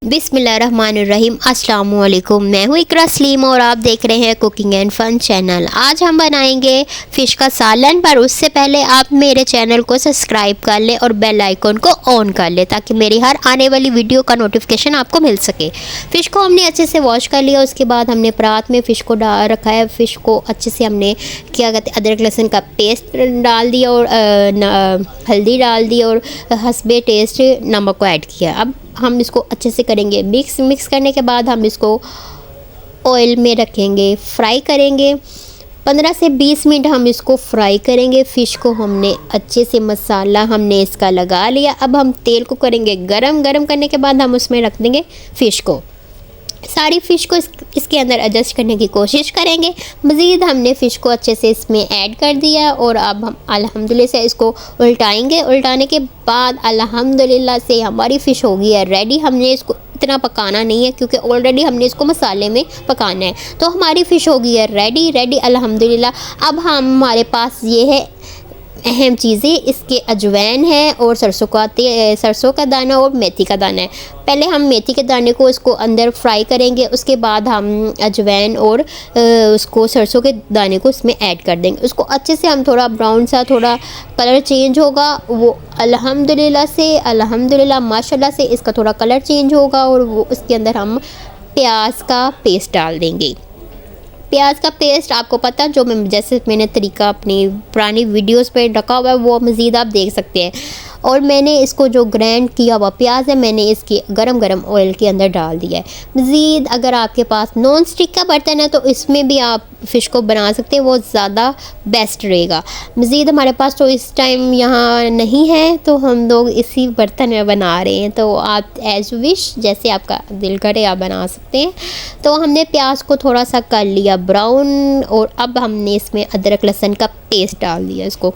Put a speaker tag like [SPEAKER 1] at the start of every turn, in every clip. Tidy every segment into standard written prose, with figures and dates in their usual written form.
[SPEAKER 1] बिस्मिल्लाहिर्रहमानिर्रहीम अस्सलाम वालेकुम। मैं हूँ इकरा सलीम और आप देख रहे हैं कुकिंग एंड फन चैनल। आज हम बनाएंगे फ़िश का सालन, पर उससे पहले आप मेरे चैनल को सब्सक्राइब कर लें और बेल आइकन को ऑन कर लें ताकि मेरी हर आने वाली वीडियो का नोटिफिकेशन आपको मिल सके। फ़िश को हमने अच्छे से वॉश कर लिया, उसके बाद हमने परात में फ़िश को डाल रखा है। फ़िश को अच्छे से हमने क्या कहते हैं अदरक लहसुन का पेस्ट डाल दिया और हल्दी डाल दी और हस्बे टेस्ट नमक को ऐड किया। अब हम इसको अच्छे से करेंगे मिक्स करने के बाद हम इसको ऑयल में रखेंगे, फ्राई करेंगे। 15 से 20 मिनट हम इसको फ्राई करेंगे। फ़िश को हमने अच्छे से मसाला हमने इसका लगा लिया। अब हम तेल को करेंगे गरम करने के बाद हम उसमें रख देंगे फ़िश को। सारी फ़िश को इसके अंदर एडजस्ट करने की कोशिश करेंगे। मज़ीद हमने फ़िश को अच्छे से इसमें ऐड कर दिया और अब हम अल्हम्दुलिल्लाह से इसको उल्टाएंगे। उल्टाने के बाद अल्हम्दुलिल्लाह से हमारी फ़िश हो गई है रेडी। हमने इसको इतना पकाना नहीं है क्योंकि ऑलरेडी हमने इसको मसाले में पकाना है, तो हमारी फ़िश हो गई है रेडी अल्हम्दुलिल्लाह। अब हमारे पास ये है अहम चीज़ें, इसके अजवाइन है और सरसों का दाना और मेथी का दाना है। पहले हम मेथी के दाने को इसको अंदर फ्राई करेंगे, उसके बाद हम अजवाइन और उसको सरसों के दाने को इसमें ऐड कर देंगे। उसको अच्छे से हम थोड़ा ब्राउन सा थोड़ा कलर चेंज होगा, वो अल्हम्दुलिल्लाह माशाल्लाह से इसका थोड़ा कलर चेंज होगा और वो उसके अंदर हम प्याज का पेस्ट डाल देंगे। प्याज का पेस्ट आपको पता, जो जैसे मैंने तरीका अपनी पुरानी वीडियोस पे रखा हुआ है वो मज़ीद आप देख सकते हैं। और मैंने इसको जो ग्राइंड किया हुआ प्याज है मैंने इसकी गरम ऑयल के अंदर डाल दिया है। मज़ीद अगर आपके पास नॉन स्टिक का बर्तन है तो इसमें भी आप फ़िश को बना सकते हैं, वो ज़्यादा बेस्ट रहेगा। मज़ीद हमारे पास तो इस टाइम यहाँ नहीं है तो हम लोग इसी बर्तन में बना रहे हैं, तो आप एज विश जैसे आपका दिल करे आप बना सकते हैं। तो हमने प्याज को थोड़ा सा कर लिया ब्राउन और अब हमने इसमें अदरक लहसुन का पेस्ट डाल दिया इसको।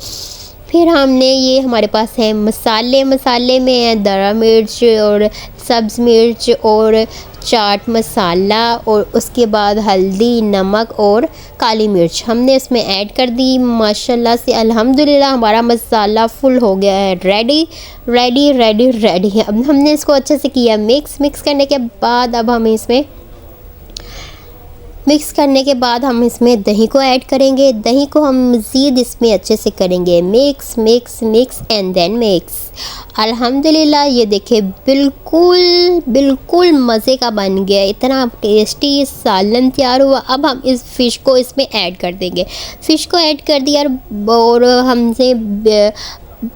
[SPEAKER 1] फिर हमने ये हमारे पास है मसाले में है दरा मिर्च और सब्ज़ मिर्च और चाट मसाला और उसके बाद हल्दी नमक और काली मिर्च हमने इसमें ऐड कर दी। माशाल्लाह से अल्हम्दुलिल्लाह हमारा मसाला फुल हो गया है रेडी है। अब हमने इसको अच्छे से किया मिक्स करने के बाद अब हम इसमें मिक्स करने के बाद हम इसमें दही को ऐड करेंगे। दही को हम मज़ीद इसमें अच्छे से करेंगे मिक्स एंड देन मिक्स। अल्हम्दुलिल्लाह ये देखिए बिल्कुल मज़े का बन गया, इतना टेस्टी सालन तैयार हुआ। अब हम इस फ़िश को इसमें ऐड कर देंगे। फ़िश को ऐड कर दिया और हमसे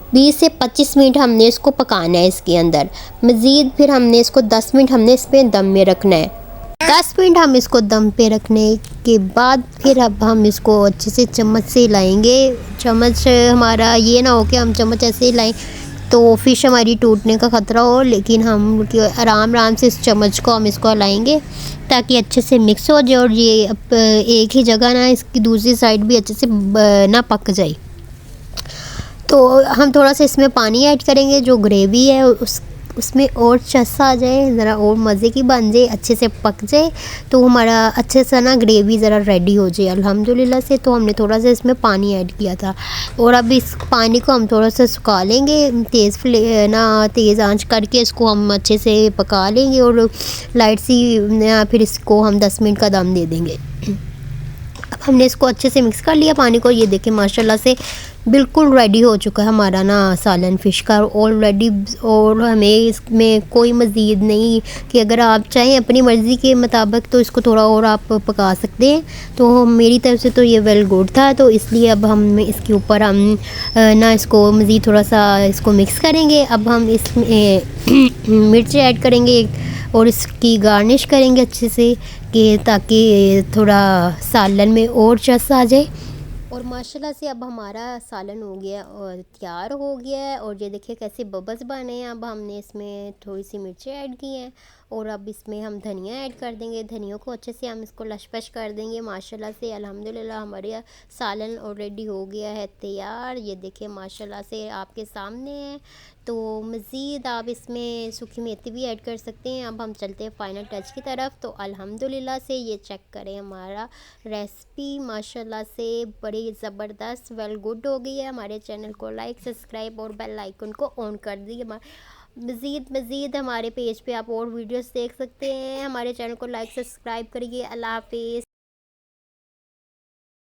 [SPEAKER 1] 20 से 25 मिनट हमने इसको पकाना है इसके अंदर। मज़ीद फिर हमने इसको 10 मिनट हमने इसमें दम में रखना है। 10 मिनट हम इसको दम पे रखने के बाद फिर अब हम इसको अच्छे से चम्मच से हिलाएंगे। चम्मच हमारा ये ना हो कि हम चम्मच ऐसे हिलाएं तो फ़िश हमारी टूटने का ख़तरा हो, लेकिन हम आराम से इस चम्मच को हम इसको हिलाएंगे ताकि अच्छे से मिक्स हो जाए और ये एक ही जगह ना इसकी दूसरी साइड भी अच्छे से ना पक जाए। तो हम थोड़ा सा इसमें पानी ऐड करेंगे, जो ग्रेवी है उसमें और चस्सा आ जाए, ज़रा और मज़े की बन जाए, अच्छे से पक जाए तो हमारा अच्छे से ना ग्रेवी ज़रा रेडी हो जाए अल्हम्दुलिल्लाह से। तो हमने थोड़ा सा इसमें पानी ऐड किया था और अब इस पानी को हम थोड़ा सा सुखा लेंगे। तेज़ आंच करके इसको हम अच्छे से पका लेंगे और लाइट सी फिर इसको हम 10 मिनट का दम दे देंगे। अब हमने इसको अच्छे से मिक्स कर लिया पानी को। ये देखें माशाल्लाह से बिल्कुल रेडी हो चुका है हमारा ना सालन फ़िश का ऑलरेडी। और हमें इसमें कोई मज़ीद नहीं कि अगर आप चाहें अपनी मर्ज़ी के मुताबिक तो इसको थोड़ा और आप पका सकते हैं। तो मेरी तरफ से तो ये वेल गुड था, तो इसलिए अब हम इसके ऊपर हम ना इसको मज़ीद थोड़ा सा इसको मिक्स करेंगे। अब हम इसमें मिर्च ऐड करेंगे और इसकी गार्निश करेंगे अच्छे से कि ताकि थोड़ा सालन में और चस आ जाए। और माशाल्लाह से अब हमारा सालन हो गया और तैयार हो गया है। और ये देखिए कैसे बबल्स बने हैं। अब हमने इसमें थोड़ी सी मिर्चें ऐड की हैं और अब इसमें हम धनिया ऐड कर देंगे। धनिया को अच्छे से हम इसको लशपश कर देंगे। माशाल्लाह से अल्हम्दुलिल्लाह हमारे सालन ऑलरेडी हो गया है तैयार। ये देखिए माशाल्लाह से आपके सामने है। तो मज़ीद आप इसमें सूखी मेथी भी ऐड कर सकते हैं। अब हम चलते हैं फ़ाइनल टच की तरफ। तो अल्हम्दुलिल्लाह से ये चेक करें हमारा रेसिपी माशाल्लाह से बड़ी ज़बरदस्त वेल गुड हो गई है। हमारे चैनल को लाइक सब्सक्राइब और बेल आइकन को ऑन कर दिए मज़ीद हमारे पेज पे आप और वीडियोस देख सकते हैं। हमारे चैनल को लाइक सब्सक्राइब करिए। अल्लाह हाफिज़।